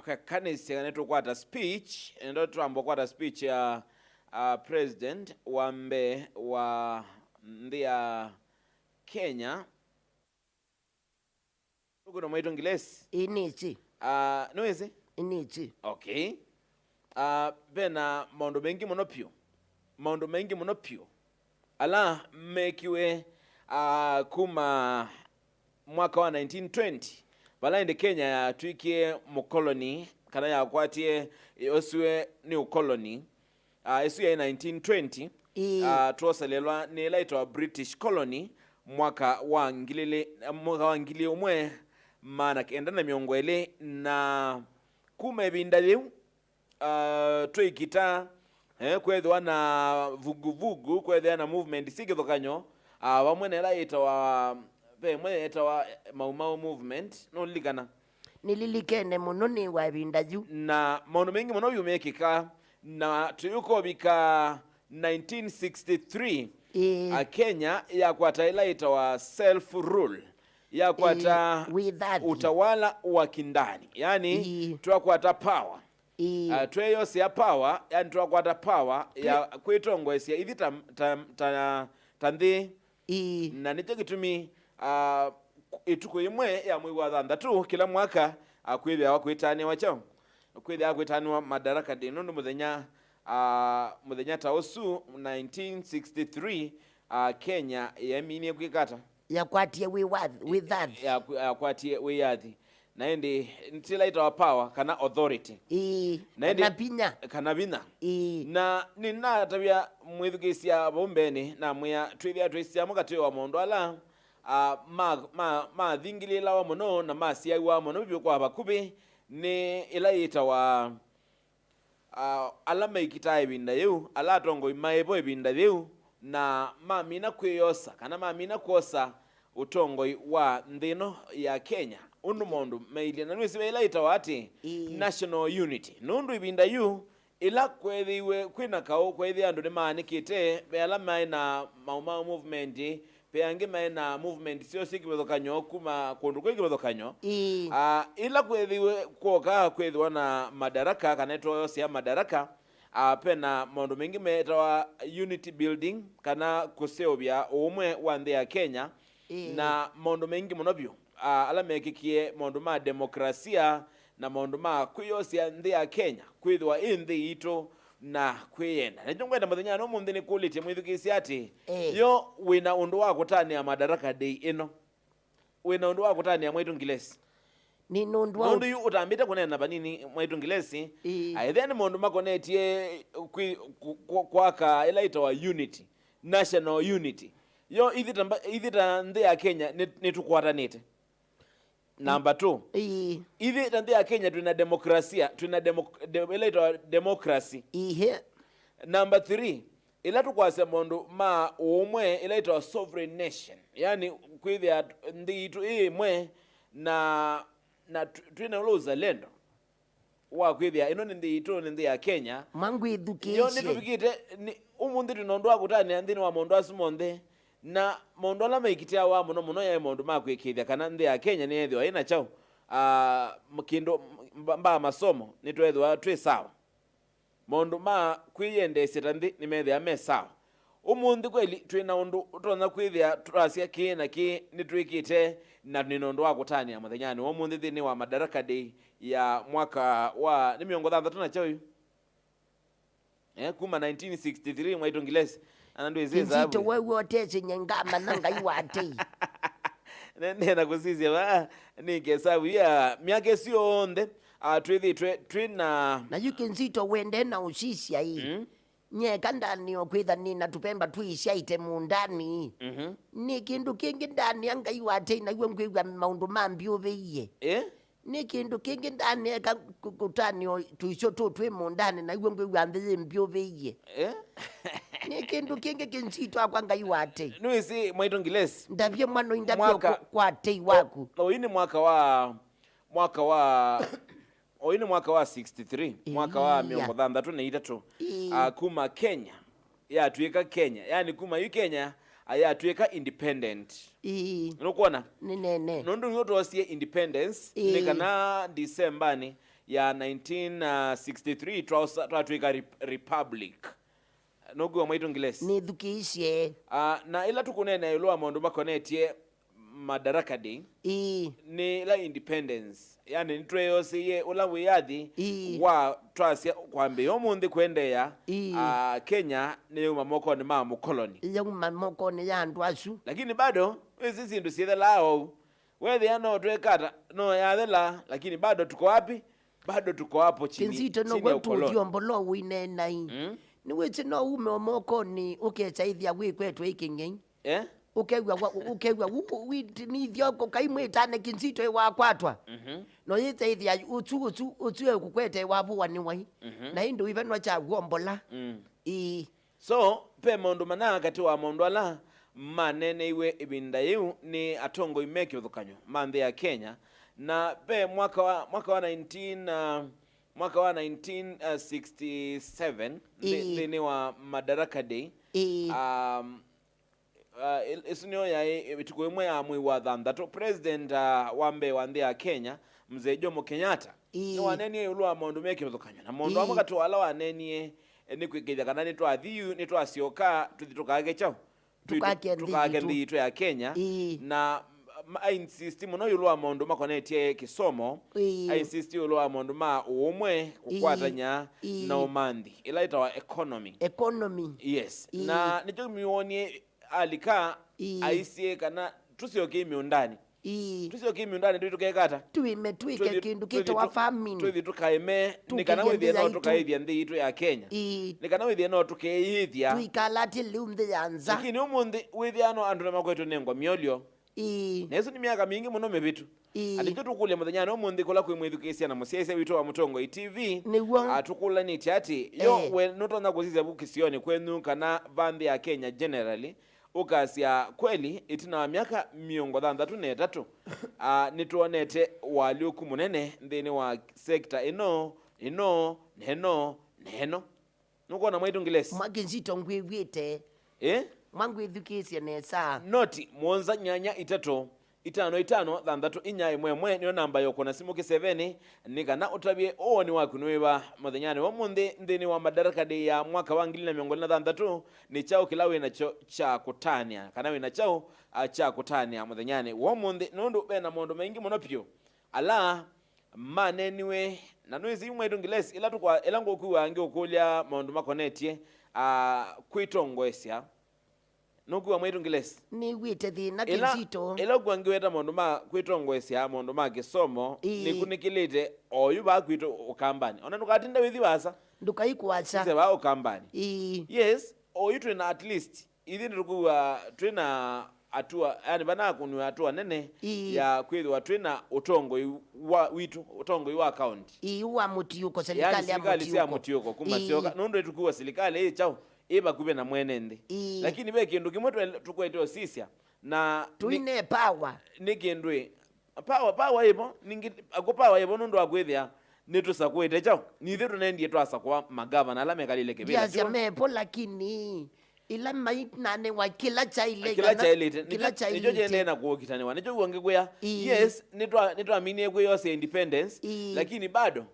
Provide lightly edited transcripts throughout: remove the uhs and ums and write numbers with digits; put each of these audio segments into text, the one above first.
akakanisa neto kwata speech ndo tuambo kwata speech ya president wambe wa ndia Kenya uko mwaito ngilesi inichi noise inichi okay bena mondo mengi monopio ala mekiwe kuma mwaka wa 1920 balainde Kenya tuikie mukoloni kana ya kwatie oswe ni ukoloni esu ya 1920 tuosalelwa ni laitwa British colony mwaka wa ngili umwe mana kenda na miongo ile na kuma ebinda leu tuikita kwethwa na vuguvugu kwethwa na movement sigithokanyo bamwe ne laitwa bemwe etawa Mau movement no ligana nililikene muno ni wabinda ju na maono mengi muno yumekika na tuyuko bika 1963 Kenya ya kwata ilaita wa self rule ya kwata utawala wa kindani yani twakwata power tweyo sia power yani twakwata power ya kwitongwesia ithi tanthi na nicho gitumi ituko imwe ya mwi wa thanthatu kila mwaka akwithia wa kwitania wacho kwithia kwitania madaraka de nundu muthenya ta osu 1963 Kenya yaminie kwikata yakwatie wiwathi yakwatie wiyathi na indi ntilaita wa power kana authority na pinya kana bina na nina tabia mwithukisia bombeni na mwa twithia twisia mukati wa mondo ala ma thingilila wa muno na masia wa muno bibyo kwa bakubi ni ilaita wa alama ikita ebinda yu ala tongo imaebo ebinda yu na mamina kweyosa kana mamina kosa utongo wa ndino ya Kenya undu mondu mailia na nwisi ilaita wati national unity nundu ibinda yu ila kwethiwe kwina kao kwethi andu ni maanikite be alama na Mau movement peange maena movement sio sikibethokanyo kuma kundu kwigibethokanyo ila kwethiwe kwoka kwethwa na madaraka kanetwa yose ya madaraka pena mondo mengi metawa unity building kana kuseobya umwe wa nthi ya Kenya na mondo mengi monobyo ala mekikie mondo ma demokrasia na mondo ma kuyosia nthi ya Kenya kwithwa inthi ito na kwiyenda nijongwenda muthenya no munthi ni kulite mwithukisi ati yo wina undu wa kutania madaraka day ino wina undu wa kutania mwaitu ngilesi ni nundu yu utambite kunena banini mwaitu ngilesi then mundu makonetie kwaka ilaita wa unity national unity yo ithita nthi ya Kenya nitukwatanite Number 2 ithi tanthi ya Kenya tuna demokrasia democracy Number 3 ila tukwase mondu ma umwe ilaitwa sovereign nation yani kwithia nthi itu imwe na twina uloza lendo wa kwithia ino nthi itu nthi ya Kenya mangu education yo nitubikite umunthi tunondwa kutania nthini wa mondu asumonthe na mondo ala maikitia wa muno ya mondo makwikithia kana nthi ya Kenya ni ethwa ina chao mkindo mba masomo nitwethwa twi sawa mondo ma kwiyendesya tanthi ni methia me sawa umunthi kweli twina undu utona kwithia turasia kina ki nitwikite na ninondo wa kutania muthenyani umunthi thini wa madaraka day ya mwaka wa ni miongo 3 na chao kuma 1963 mwaitu ngilesi anandu iziza nzito wewe otese nyangama nanga iwate nenda kusizia ba nikesabu ya miaka sio onde twina na yuke nzito wende na usisia hii nyeka ndani okwitha nina tupemba tuisha ite mundani ni kindu kingi ndani anga iwate na iwe ngwigwa maundu mambi ubeiye ni kindu kingi ndani eka kutani tuisho twe mundani na iwe ngwigwa mbi ubeiye ni kindu kingi kinzito akwanga iwate nuisi mwaitu ngilesi ndabye mwano indabyo kwa tei waku oyini mwaka wa oyini mwaka wa 63 mwaka wa miongo 3 kuma Kenya ya tuika Kenya yani kuma yu Kenya aya tuika independent nukuona nene nundu yoto wasie independence ni kana December ni ya 1963 twatwika republic noguo mwaitu ngilesi ni thukiicie na ila tukunene ilwa maundu makonetie Madaraka Day ni la independence, yani nitweyosiye ula wiyathi wa twasia kwambe omunthi kwendeya Kenya ni yuma mokoni ma mukoloni yuma mokoni ya andu acu, lakini bado hizi zindu ciithelao wethi ano twekata no yathela, lakini bado tuko wapi? Bado tuko hapo chini kinsito no gwetu thiombolo winenai ni withi no ume omokoni ukechaithia gwikwetu iking'ei ukegwa ni thioko kaimwitane kinsito wakwatwa no yiteithia utu kukwete wavuwa ni wai na indu ivenwa cha gwombola so pe maundu mana kati wa maundu ala manene iwe ibinda yu ni atongo imeki uthukanyo manthi ya Kenya na pe mwaka wa 1967 thini wa Madaraka Day isunio ya vituko imwe ya mwi wa thanthatu president wambe wa nthi ya Kenya mzee Jomo Kenyatta ni wanenie ulwa maundu meki uthukanyo na maundu amwe kati wala wanenie ni kwigithia kana ni twathiu ni twacioka tuthitukaage chao tukake thitu ya Kenya na insist muno yulwa maundu makonetie kisomo insist yulwa maundu ma umwe kukwatanya na umanthi ila itawa economy yes na nicho miwonie alika aisie kana tusioke miundani tusioke miundani tutukekata tuime tuike kindu kito wa famine tuthitukaime nikana withie no tukaithia nthi itu ya Kenya nikana withie no tukeithia tuikalati lumthi yanza, lakini umunthi withia no andu namakwetu nengwa miolio nesu ni miaka mingi muno mivitu atike tukulia muthenya no munthi kula kwi mwithukisia na musiaise witu wa Mutongo TV atukula ni tiati yo we nutona kuzizia bukisioni kwenu kana vanthi ya Kenya generally ukasia kweli itina wa miaka 63 nituonete waliuku munene nthini wa sekta ino neno nukona mwaitu ngilesi mwakinzito ngwigwite mwangwithukisye nesa noti mwonza nyanya itatu 5 niyo namba yokona simu ki 7 nikana utavye oni waku niwiva muthenyani wa munthi nthini wa Madaraka Day ya mwaka wa 2023 ni chao kila wina cha kutania kana wina chao cha kutania muthenyani wa munthi nundu bena maundu maingi muno pyo ala maneniwe na nwizi mwaitu ngilesi ila tukwa ila ngokuwa angi ukulia maundu makonetie kwitongwesya nukuwa mwaitu ngilesi ni wite thina kinsito ila gwangiweta maundu ma kwitongwesya maundu ma kisomo nikunikilite oyu bakwitu ukambani ona ndukatinda withi wasa ndukaikwasa sise ba ukambani yes oyu twina at least ithi ndukuwa twina atua yani bana kunwa atua nene ya kwithwa twina utongo wa witu utongo wa account wa mutiuko serikali ya mutiuko kuma sioka nundu tukuwa serikali chao iba kube na mwene nthi lakini be kindu kimwe tukweteo sisia na tuine power ni kindu power ibo ningi akopower ibo nundu akwithia nitusakwite chao nithe tunendie twasa kwa magavana ala mekalile kibila ya mepo lakini ila nane wa kila chaile nicho jene na kuokitaniwa nicho kuongekuya yes nitwaminie kwe yose independence lakini bado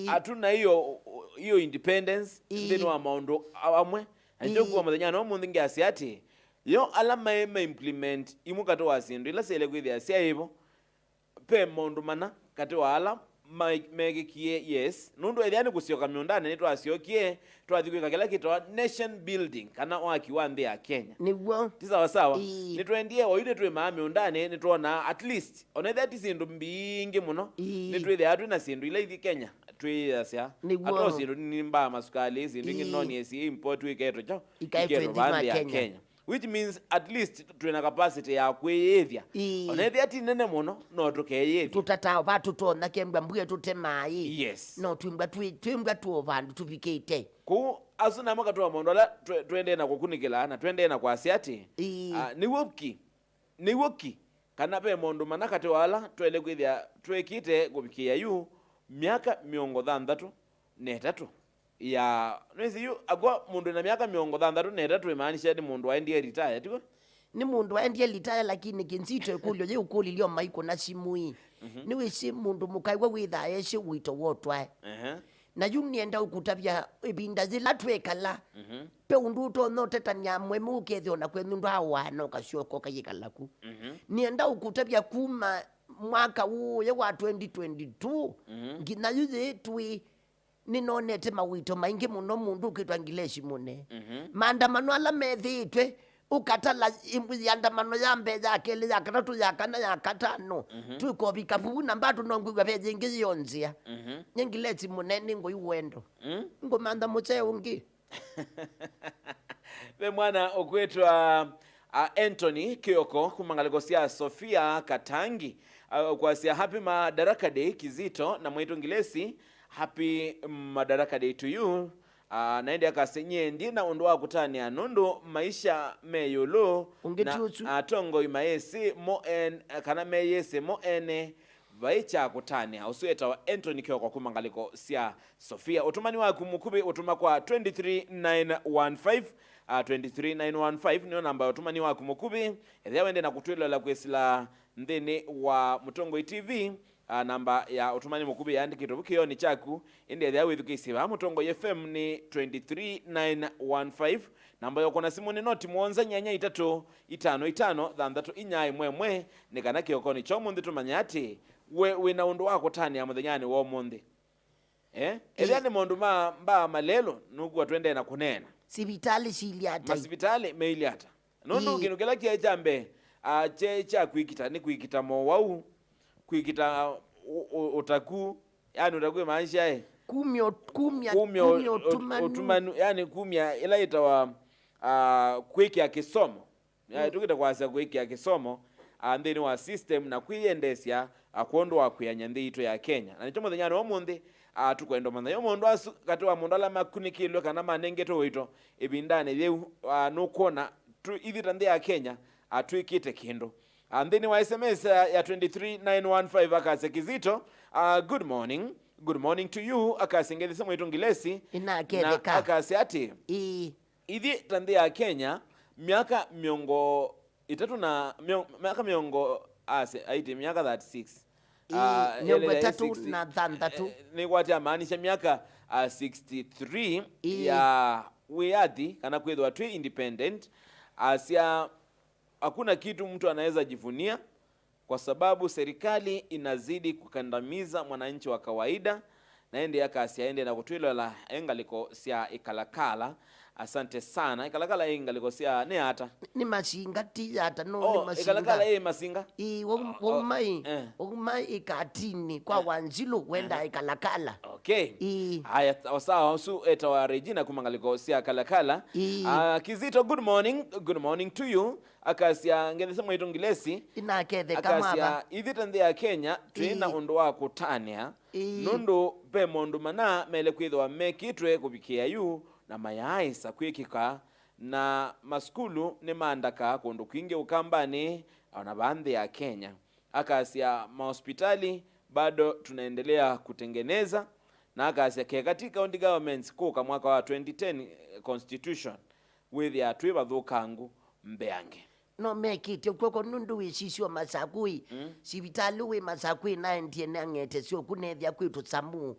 hatuna hiyo independence nthini wa maundu amwe nicho kuwa muthenyani wa munthi ngiasi ati yo ala maime implement imu kati wa sindu ila sele kwithia sia ivo pe maundu mana kati wa ala megikie yes nundu ethiani kusioka miundani nitwasiokie twathikwika kila kitwa nation building kana waki wa nthi ya Kenya niguo tisawasawa nitwendie oyude twi maa miundani nitwona at least onethe ati sindu mbingi muno nitwithia twina sindu ila ithi Kenya twiyasya atwa sindu ni mbaa masukali sindu ingi noni esi import wiketo cho iketo vanthi ya Kenya which means at least twina capacity ya kwiyithia onethi ati nene muno no tukeyithia tutatawa batu tona kembwa mbuye tutemai yes no twimbwa tuo vandu tupikite ku asuna maka tuwa mondo ala twende na kukunikila na twende na kwa asiati ni woki kana pe mondo manakati wala twele kwithia twekite kubikia yu miaka 63 ya nwezi yu agwa mundu na miaka 63 imaanisha ni mundu aendie retire tiko ni mundu aendie litaya lakini kinsito kulyo je ukuli lyo maiko na simui ni wisi mundu mukaiwa withaye shi wito wotwa na yunienda ukutabya ibinda zila twekala pe undu to no tetanya mwemu ketho na kwenundu hawana ukashoko kayikalaku nienda ukutabya kuma mwaka huu ya wa 2022 ngina yuze twi ninonete mawito maingi muno mundu ukitwa ngileshi mune maandamano ala methitwe ukatala yandamano ya mbeza akele ya katatu ya kana ya katano tukobika bubu na mbatu nongwa peje ngizi yonzia nyengileti munene ngo iwendo ngo manda muche ungi be mwana okwetwa Anthony Kioko kumangaligosia Sofia Katangi kwa sia happy Madaraka Day Kizito na mwetu ngilesi happy Madaraka Day to you. Naende akasenye ndina ondoa kutani anundu maisha meyolo na atongo imaesi mo en kana meyese mo ene vaicha kutani usueta wa Anthony Kioko kumangaliko sia Sofia utumani wa kumukubi utuma kwa 23915 23915 niyo namba utumani wa kumukubi edha wende na kutwila la kwesila ndene wa Mutongo TV namba ya utumani mukubi ya andiki tobukiyo ni chaku indi edha withukisiba Mutongo FM ni 23915 namba yoko na simu ni noti muonza nyanya 355 thandatu inyai mwemwe nikana Kioko ni chomundi tumanyati we na undu wako tani ya muthenyani wo mundi edha ni mundu mba malelo nugu twende na kunena sibitali siliata masibitali meiliata nundu kinukela kia jambe cha kuikita ni kuikita mowau kuikita utaku yani utaku maisha kumyo tumanu yani kumya ila itawa kuiki ya kisomo tukita kwasa kuiki ya kisomo andeni wa system na kuiendesya akuondoa kuyanyanthito ya Kenya na nichomo thanyani omundi tukwendo manda yo mundu asu kati wa mundu ala makunikilwe kana manengeto wito ibindane yeu nukona tu ithita nthi ya Kenya atwikite kindu andeni wa SMS ya 23915 akase Kizito good morning to you akasengeze mwitu ngilesi na akase ati ithi tanthi ya Kenya miaka miongo itatu na miaka miongo aiti miaka 36 miongo tatu na thandatu ni wati amaanisha miaka 63 ya wiadhi kana kwethwa tu independent asia hakuna kitu mtu anaweza jivunia kwa sababu serikali inazidi kukandamiza mwananchi wa kawaida na ende akasia ende na kutwilo la engaliko sia ikalakala. Asante sana. Ikalakala engaliko sia ne ata ni masinga ti ata no ni masinga ikalakala masinga womai ikatini kwa wanzilu wenda ikalakala. Okay. Haya sawa usu eta wa Regina kumangaliko sia kalakala. Kizito good morning to you. Akasia ngeze mwa itongilesi inakethe kama akasia ithitande ya Kenya twina undu wa kutania nundu pe mondu mana mele kwithwa mekitwe kubikia yu na mayaisa kwikika na maskulu ni mandaka kundu kwingi ukambani na bandhi ya Kenya. Akasia mahospitali bado tunaendelea kutengeneza na akasia katika county governments kuka mwaka wa 2010 constitution with ya twiba thukangu mbeange no mekiti ukoko nundu wishiswa masakui sibitali we masakui na ndiye ngete sio kunethya kwitu samu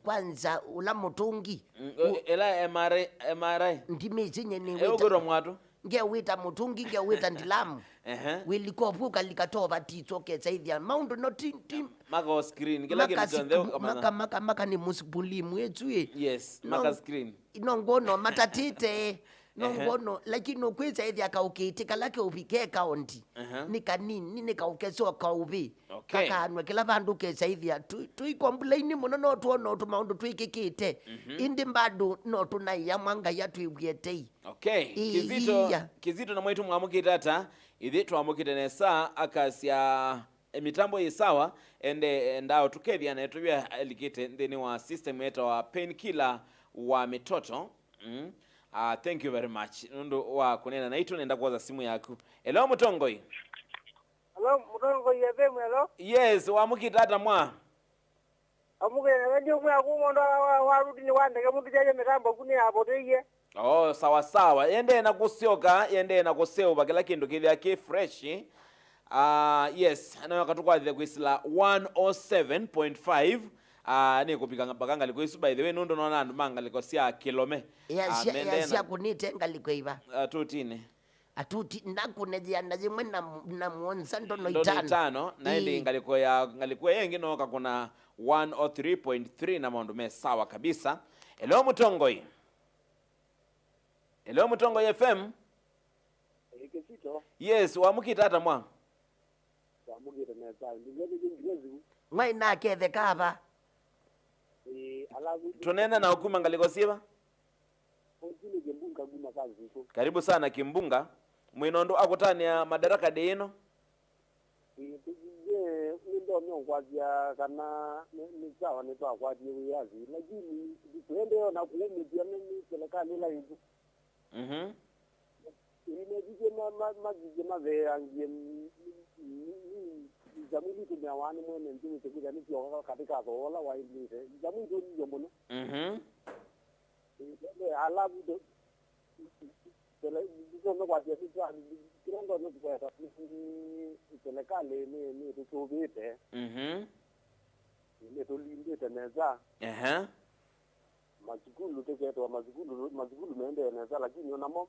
kwanza ula mutungi ela MRI ndimizi nyeni ugoro mwatu nge wita mutungi nge wita ndilamu wilikopuka likatoba titsoke saidya maundo no tim maka screen kila kitu maka ni musibulimu yetu yes maka screen inongono matatite nongono lakini okweza hivi akaukitika lake ubike account nikanini nikaukeso kaubi kakanwe kila bandu kesa hivi tu complain muno no tuono tumaundu twikikite indi mbadu no tunaiya mwanga yatu ibwete. Okay. Kizito na mwitu mwamukite ata ithi twamukite nesa akasia mitambo isawa ende ndao tukethia na etubia elikite ndeni wa system eta wa painkiller wa mitoto. Thank you very much. Nundu wa kunena na itu nenda kuwaza simu yaku. Hello Mutongoi. Hello Mutongoi FM hello. Yes, wamukita ata mwa. Amuke na ndio mwa kumondo warudi ni wande kama kijaje mitambo kuni hapo teye. Oh, sawa sawa. Yende na kusioka, yende na kuseuba kila kindu kithia ki fresh. Yes, na wakatukwathe kwisila 107.5. Ni kupika bakanga liko isu by the way nundo nona andu manga liko sia kilome. Yasia kunite ngaliko iba. Tutine. Atuti nakunejia nazimwe na muonza ndono itano. Na hindi ngaliko yengi noka kuna 103.3 na maundu me sawa kabisa. Hello Mutongoi. Hello Mutongoi FM. Ikisito. Yes, wamukita hata mwa. Wamukita nesa. Ndingezi. Mwai na kethe kaba. Alafu Tunena na hukuma ngaliko siba. Kile Kimbunga guna kazi huko. Karibu sana Kimbunga. Mwinondo akutania madaraka de ino. Ndio nyongwazia kana ni sawa ni kwa ajili yazi. Lakini tuende na kuumizia mimi serikali la hizo. Imejije majije angie jamii tunawani mwene ndio tukuja ni kwa katika dola wa English. Jamii ndio ndio mno. Alafu do ndio kwa ajili ya kirongo ndio kwa serikali ni tutubite. Ile tulinde teneza. Mazikulu teketo mazikulu meende neza lakini onamo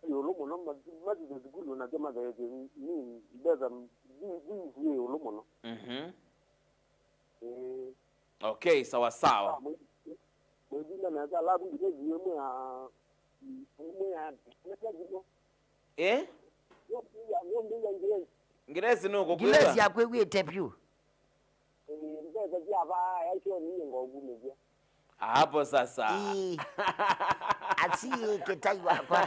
yolomo no mazikulu na kama za ni beza ni yolomo no. Okay, sawa sawa. Mwingine neza labu ndio yemo ya Ngiresi nuko kuiba. Ngiresi ya kwewe tepyu. Ngiresi ya ba ya hiyo ni ngogumezia. Hapo sasa. Asiye ketai wako.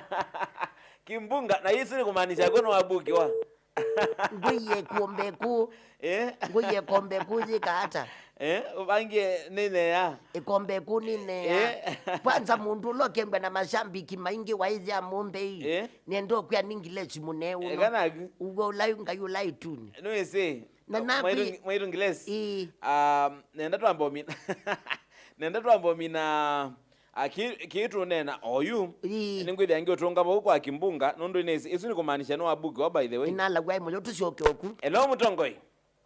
Kimbunga na hizi ni kumaanisha kono wabuki wa. Nguye kombeku. Nguye kombeku zikata. Ubange nene ya. Ikombeku nene ya. Kwanza mundu lokembe na mashambiki maingi waizi ya mumbe hii. Niendo kwa ningilesi mune uno. Kanagi. Ugo ulayu ngayulai tuni. Nuese. Mwairu ngilesi. Nenda tuambo mina kitu nena oyu ningwidi yangi otunga huko Kimbunga nondo inezi isu ni kumaanisha no abuki wa by the way inala gwa mo yotu shoke oku. Hello Mutongoi.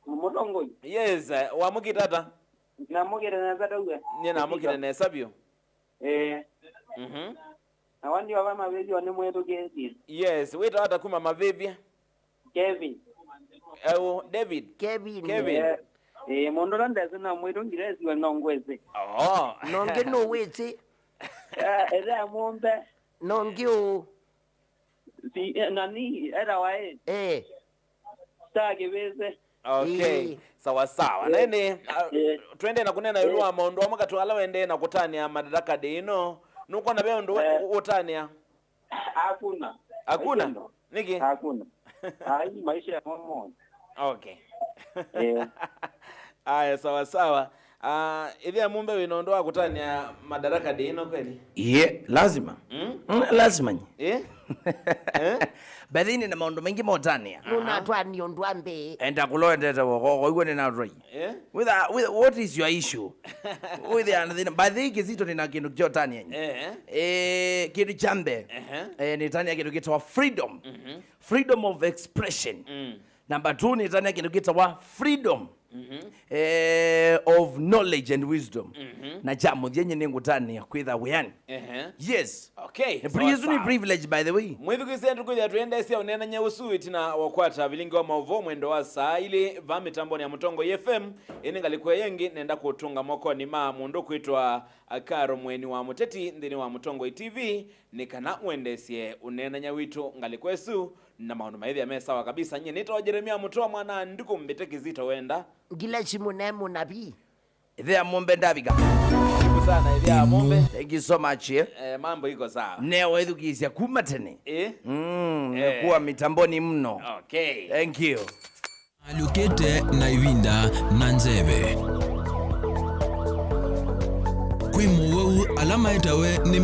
Mutongoi. Yes, wamukita tata na mukira na zadawe ni na mukira na sabio awandi wa mabeji wane mwetu kesi. Yes, wita hata kuma mavevia Kevin David Kevin mondo ndandazo na mwetu ngirezi wa nongweze nonge no wete era mombe nonge o si nani era wae stage beze. Okay, sawa sawa. Nene twende na kunena yulu amondo amaka twala wende na kutania madaraka de ino nuko na beo ndo utania. Hakuna niki hakuna hai maisha ya mmoja. Okay. Aya, sawa sawa. Hivi amumbe winaondoa kutania madaraka de ino kweli? Lazima. Lazima. Badini na maondo mengi motania. Nuna twani ondwambe. Enda kuloendeta wako igwe na rai. With what is your issue? With the another badhi kizito nina kindu jotania. Kitu chambe. Ni tania kitu kitwa freedom. Freedom of expression. Number 2 ni tania kitu kitwa freedom. Of knowledge and wisdom. Na jamu yenye ningutani kwitha weyani. Yes. Okay. Ni privilege by the way. Mwithu kisendu kuja tuende sia unena nyeusu itina wakwata vilingi wa mauvo mwendo wa saa ili vami tamboni ya Mutongoi FM iningalikwe yengi nenda kutunga moko ni mundu kuitwa Karo mweni wa Muteti ndini wa Mutongoi TV nikana uendesie unena nyawitu ngalikwesu na maundu maithi ya mesawa kabisa nye nita wa Jeremia Mutua mwana ndiku mbite kizito wenda ngile chimunemu nabi Ithia mumbe ndabiga. Karibu sana Ithia mumbe. Thank you so much. Mambo iko sawa. Neo edukisia kuma tene. Kuwa mitamboni mno. Okay. Thank you. Alukete na Iwinda na Nzebe. Kwimu wewu alama itawe ni